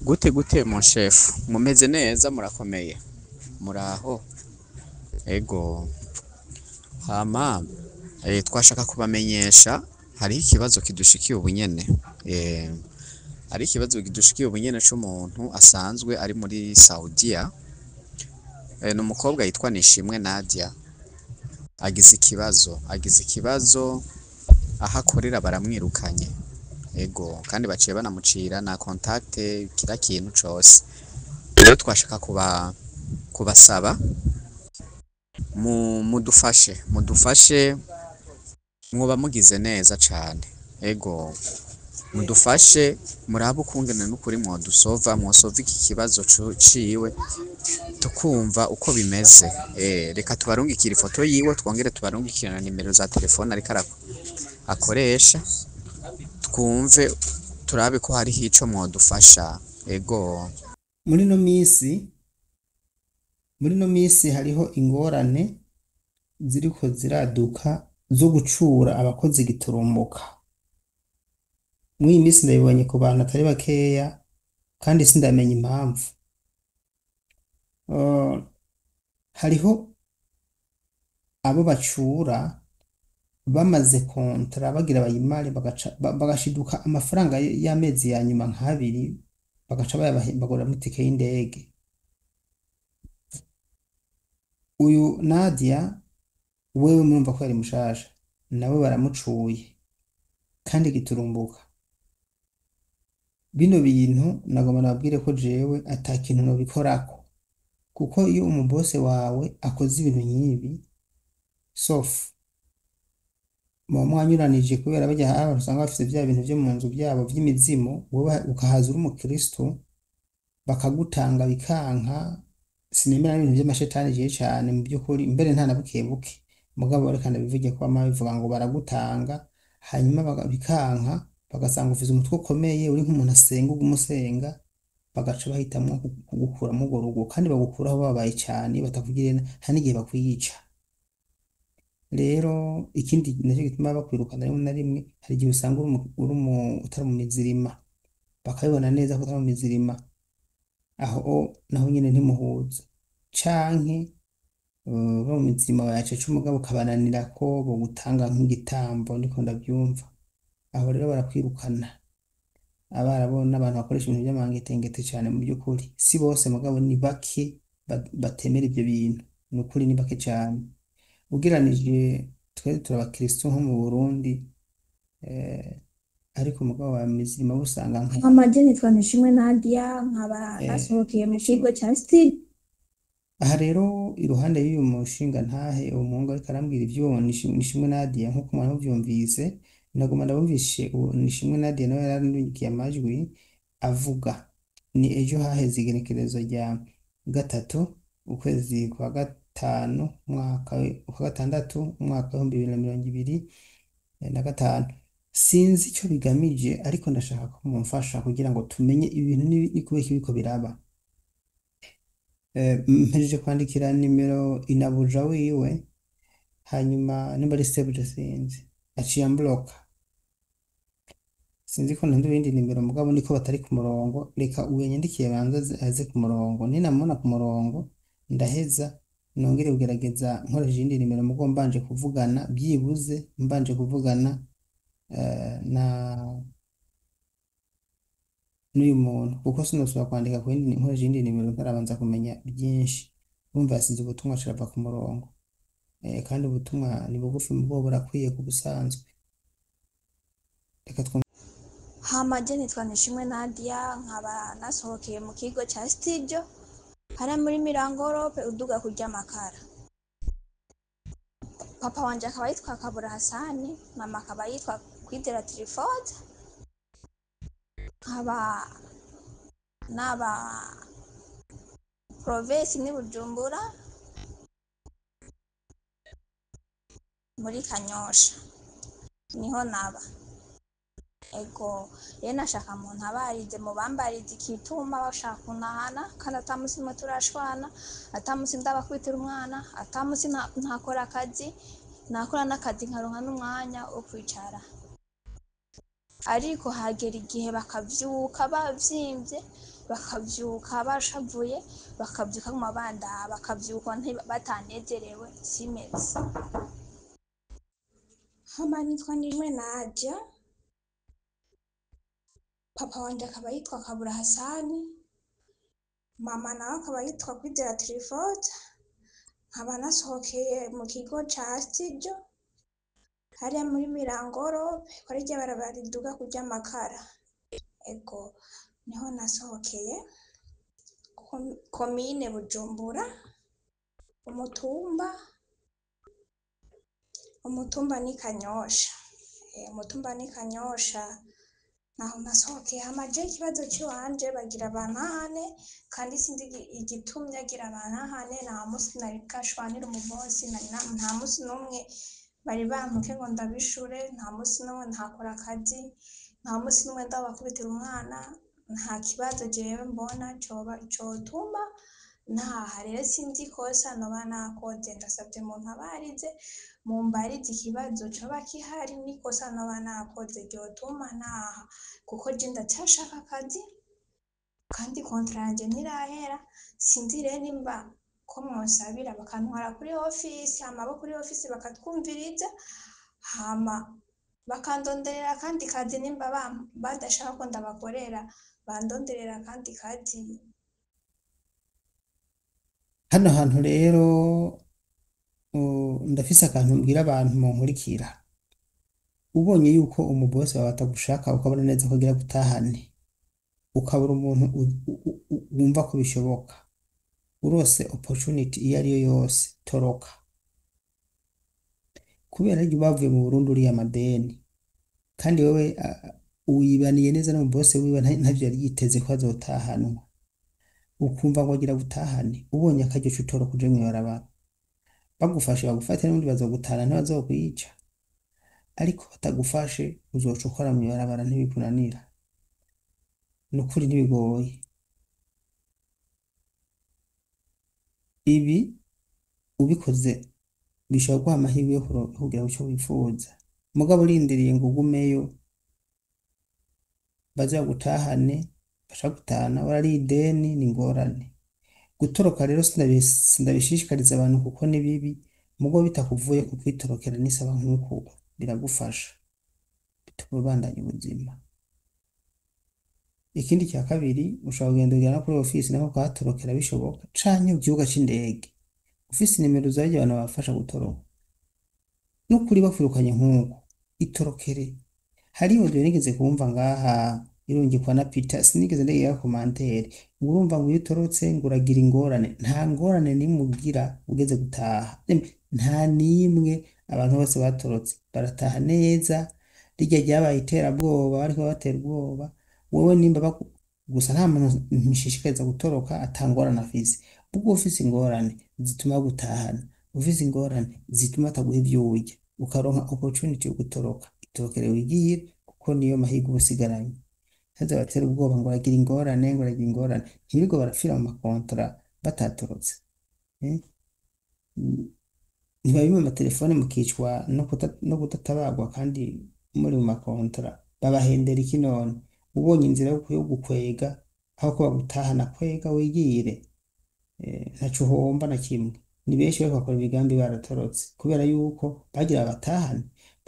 Gute gute mon chef, mumeze neza murakomeye, muraho? Ego, hama twashaka kubamenyesha hariho ikibazo kidushikiye ubunyene, hari ikibazo kidushikiye ubunyene c'umuntu asanzwe ari muri Saudiya, ni umukobwa yitwa Nishimwe Nadia, agize ikibazo aho akorera baramwirukanye, ego kandi baciye banamucira na contact kira kintu cose. Rero twashaka kubasaba mudufashe mwoba mugize neza cane, ego mudufashe murabe ukungene n'ukuri mwosova iki kibazo ciwe tukumva uko bimeze. Reka tubarungikire ifoto yiwe twongere tubarungikire na nimero za telefone ariko akoresha, twumve turabe ko hariho ico mwodufasha, ego. Muri no misi hariho ingorane ziriko ziraduka zo gucura abakozi giturumbuka. Mw'iyi misi ndabibonye ku bantu atari bakeya kandi sindamenya impamvu. Hariho abo bacura bamaze kontra bagira bayimare bagashiduka amafaranga y'amezi ya nyuma nk'abiri bagaca baguramwo itike y'indege. Uyu Nadia wewe murumva ko yari mushasha, nawe baramucuye kandi giturumbuka. Bino bintu nagomba nababwire ko jewe ata kintu nobikorako, kuko iyo umubose wawe akoze ibintu nk'ibi sauf muba mwanyuranije kubera barya abantu usanga bafise vya bintu vyo mu nzu vyabo vy'imizimu, wowe ukahaza uri umukristo bakagutanga bikanka. Sinemera n'ibintu vy'amashetani jewe cane mu by'ukuri, mbere nta na bukebuke, mugabo reka ndabivuge ko bama bivuga ngo baragutanga hanyuma bikanka, bagasanga ufise umutwe ukomeye uri nk'umuntu asenga ugumusenga, bagaca bahitamwo kugukuramwo urwo rugo kandi bagukuraho babaye cane batakugiriye nta n'igihe bakwiyica. Rero ikindi nacyo gituma bakwirukana rimwe na rimwe, hari igihe usanga utari mu mizirima, bakabibona neza ko utari mu mizirima, aho naho nyene ntimuhuza, canke bo mu mizirima bayaceca umugabo ukabananira ko bogutanga nk'igitambo, ndiko ndavyumva, aho rero barakwirukana. Abarabo n'abantu bakoresha ibintu vy'amangetengete cane, mu by'ukuri si bose mugabo ni bake batemera ivyo bintu, ni ukuri ni bake cane ugeranije. Twari turabakristo nko mu Burundi, ariko umugabo wa mizirima usanga Amajye nitwa Nishimwe Nadia, nkaba nasohokeye mu kigo cya Still. aha rero iruhande y'uyu mushinga ntahe umuhungu ariko arambwira ivyo Nishimwe Nadia nkuko mwana muvyumvise, nagomba ndabumvishe Nishimwe Nadia nawe yarandukiye amajwi avuga. Ni ejo haheze igenekerezo rya gatatu ukwezi kwa gatandatu umwaka wa 2025. Sinzi icyo bigamije ariko ndashaka ko mumfasha kugira ngo tumenye ibintu ni kubera biriko biraba. Mpejeje kwandikira nimero inabuja wiwe, hanyuma nimba ari sebuje sinzi aciye ambloka. Sinzi ko ntundu ibindi nimero mugabo niko batari ku murongo. Reka uyanyandikiye banze aze ku murongo, ninamubona ku murongo ndaheza nongere kugerageza nkoresheje indi nimero mugo mbanje kuvugana, byibuze mbanje kuvugana n'uyu muntu, kuko sinosubira kwandika ku yindi nkoresheje indi nimero ntarabanza kumenya byinshi. Urumva yasize ubutumwa ashaka ku murongo, kandi ubutumwa ni bugufi mubwo burakwiye ku busanzwe. Reka Hamajye nitwa Nishimwe Nadia, nkaba nasohokeye mu kigo cya Studio hari muri Mirangorope uduga kurya amakara. Papa wanje akaba yitwa Kabura Hasani, mama akaba yitwa Kwizera Trifode, nkaba naba province ni Bujumbura muri Kanyosha niho naba. Ego rero nashaka muntu abarize mu bambarize ikituma bashaka kunahana, kandi atamusima turashwana, atamusi ndabakwitira umwana, atamusi ntakora akazi, nakora n'akazi nkaronka n'umwanya wo kwicara. Ariko hagera igihe bakavyuka bavyimbye bakavyuka bashavuye, bakavyuka mu mabanda, bakavyuka batanezerewe simeze. Hama nitwa Nijwe Nadia, papa wanje akaba yitwa Kabura Hasani, mama nawe akaba yitwa Kwizera Trifota, nkaba nasohokeye mu kigo ca Studio hariya muri Mirangoro, kuri rya barabara riduga kurya Amakara. Ego niho nasohokeye, komine Bujumbura, umutumba ni Kanyosha. Umutumba ni Kanyosha naho nasohokeye. Hama je ikibazo ciwanje bagira bantahane, kandi sinzi igitumye agira bantahane. Nta musi nari bwashwanire umubosi, nta musi n'umwe bari bampuke ngo ndabishure, nta musi n'umwe ntakora akazi, nta musi n'umwe ndabakubitira umwana. Nta kibazo jewe mbona cotuma ntaha. Rero sinzi ikosa noba nakoze, ndasavye muntabarize, mumbarize ikibazo coba kihari n'ikosa noba nakoze ryotuma ntaha, kuko je ndacashaka akazi kandi kontra yanje ntirahera. Sinzi rero nimba ko mwonsabira bakantwara kuri ofisi, hama abo kuri ofisi bakatwumviriza, hama bakandonderera akandi kazi. Nimba badashaka ko ndabakorera, bandonderera akandi kazi. hano hantu rero ndafise akantu mbwira abantu munkurikira. Ubonye yuko umubose wawe atagushaka, ukabona neza ko agira gutahane, ukabura umuntu wumva ko bishoboka, urose opportunity iyo ariyo yose toroka. Kubera yuko bavuye mu Burundi uriya amadeni, kandi wewe wibaniye neza n'umubose wiwe, ntavyo yari yiteze ko azotahanwa, ukumva ngo agira gutahane. Ubonye akaryo utoroka uje mw'ibarabara, bagufashe bagufate n'ubundi bazogutahana, ntibazokwica. Ariko batagufashe uzoca ukora mw'ibarabara, ntibikunanira. Nukuri ntibigoye. Ibi ubikoze bishobora guha amahirwe yo kugira ico wifuza, mugabo urindiriye ngo ugumeyo baze bagutahane, bashaka gutahana warari ideni, ni ingorane. Gutoroka rero sindabishishikariza abantu kuko ni bibi, mugabo bitakuvuye ku kwitorokera n'isaba nk'uko biragufasha, bituma ubandanya ubuzima. Ikindi cya kabiri, ushobora kugenda ugana kuri ofisi naho kuhatorokera bishoboka, canke ku kibuga c'indege ufise nimero zaje abantu babafasha gutoroka. Nukuri bakwirukanye nk'uko itorokere. Hari audio nigeze kumva ngaha irungikwa na Peter, sinigeze ndegera commentaire, urumva ngo utorotse ngo uragira ingorane. Nta ngorane nimwe ugira ugeze gutaha, nta nimwe. Abantu bose batorotse barataha neza. Rijya ryabaye iterabwoba, bariko batera ubwoba. Wowe nimba gusa nta muntu nshishikariza gutoroka atangorana afise, ubwo ufise ingorane zituma gutahana, ufise ingorane zituma ataguha ivyo urya, ukaronka opportunity yo gutoroka, itorokere wigire, kuko niyo mahirwe usigaranye. Haza batera ubwoba ngo uragira ingorane, ngo uragira ingorane, ntibigo barafira mu makontra batatorotse. Ntibabime amatelefone mukicwa no kutatabagwa kandi muri mu makontra. Babahendera iki none? Ubonye inzira yo gukwega aho ko bagutahana, kwega wigire, ntaco uhomba na kimwe. Ni benshi bariko bakora ibigambi baratorotse kubera yuko bagira abatahane.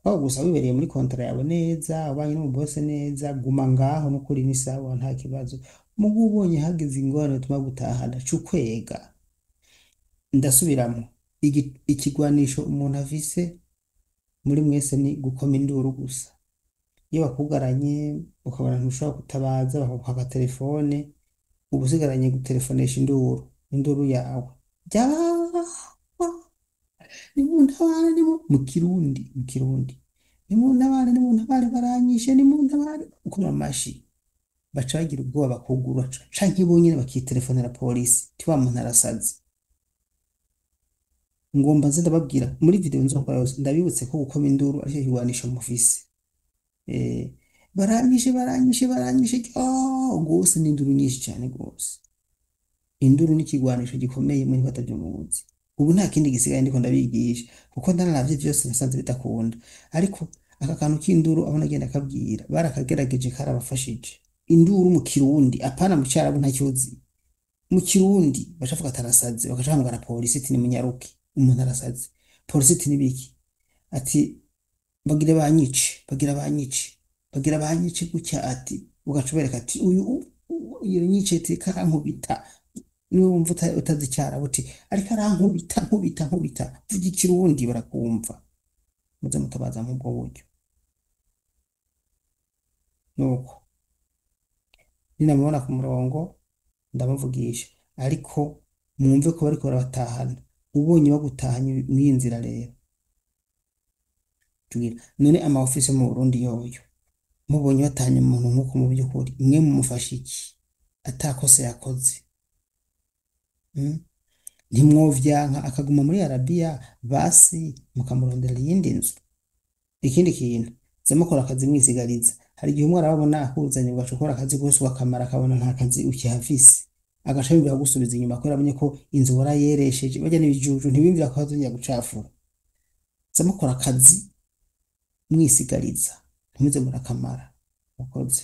Aho gusa wibereye muri kontra yawe neza, ubanye n'umubose neza, guma ngaho n'ukuri ni sawa, nta kibazo. Mugu ubonye hageze ingorane bituma gutahana, cukwega. Ndasubiramo, ikigwanisho umuntu afise muri mwese ni gukoma induru gusa. Iyo bakugaranye ukabona ntushobora gutabaza, bakaguha telefone, ubusigaranye gutelefonesha induru yawe. Nimuntabare, mu Kirundi, nimuntabare baranyishe, nimuntabare, ukoma amashi. Baca bagira ubwoba bakugura, canke bo nyene bakitelefonera polisi, ti wa muntu arasaze. Ngomba nze ndababwira muri video nzokora yose, ndabibutse ko gukoma induru ari kigwanisho mufise. Baranyishe gose, ni induru nyinshi cyane gose. Induru ni ikigwanisho gikomeye muri batavyo muzi. Ubu nta kindi gisigaye ndiko ndabigisha, kuko ndanaravye vyose nasanze bidakunda. Ariko aka kantu k'induru abona agenda akabwira, barakagerageje karabafashije. induru mu kirundi apana mu cyarabu ntacyuzi mu kirundi bashavuga atarasaze bakaca hamagara polisi ati nimunyaruke umuntu arasaze polisi ati nibiki ati bagira banyice gutya ati ugaca ubereka ati uyu nyice ati karankubita niwe wumva utazi icyarabu uti ariko arankubita vuga ikirundi barakumva muze mutabaza mu bwo buryo nuko ninamubona ku murongo ndamuvugisha ariko mwumve ko bariko barabatahana ubonye bagutahanye mw'iyi nzira rero tugira none ama office mu Burundi yoyo mubonye batahanye umuntu nk'uko mu by'ukuri mwe mumufasha iki atakose yakoze ntimwovyanka akaguma muri Arabia basi mukamurondera iyindi nzu ikindi kintu zamukora akazi mwisigariza hari igihe umwe arababona ahuzanye ugashobora akazi gose ugakamara akabona nta kazi ukihafise agaca yumvira gusubiza inyuma ko yarabonye ko inzu warayeresheje bajya n'ibijuju ntibimvira ko hazongera gucafura zamukora akazi mwisigariza ntimuze murakamara mukoze